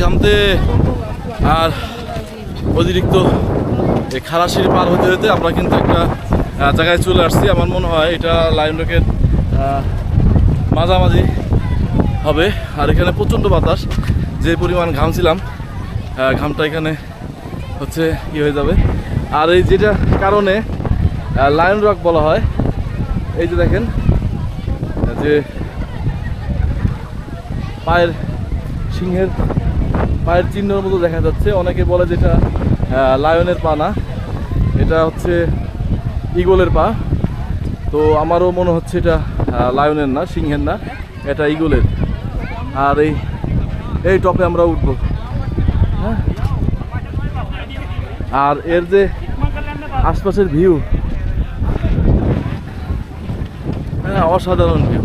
ঘামতে আর অতিরিক্ত এই খালাসির পার হতে হতে আমরা কিন্তু একটা জায়গায় চলে আসছি। আমার মনে হয় এটা লায়ন রকের মাঝামাঝি হবে। আর এখানে প্রচণ্ড বাতাস, যে পরিমাণ ঘামছিলাম ঘামটা এখানে হচ্ছে ই হয়ে যাবে। আর এই যেটা কারণে লায়ন রক বলা হয়, এই যে দেখেন যে পায়ের সিংহের পায়ের চিহ্নের মতো দেখা যাচ্ছে। অনেকে বলে যেটা লায়নের পা না, এটা হচ্ছে ঈগলের পা। তো আমারও মনে হচ্ছে এটা লায়নের না, সিংহের না, এটা ঈগলের। আর এই টপে আমরা উঠব। হ্যাঁ, আর এর যে আশপাশের ভিউ, হ্যাঁ, অসাধারণ ভিউ।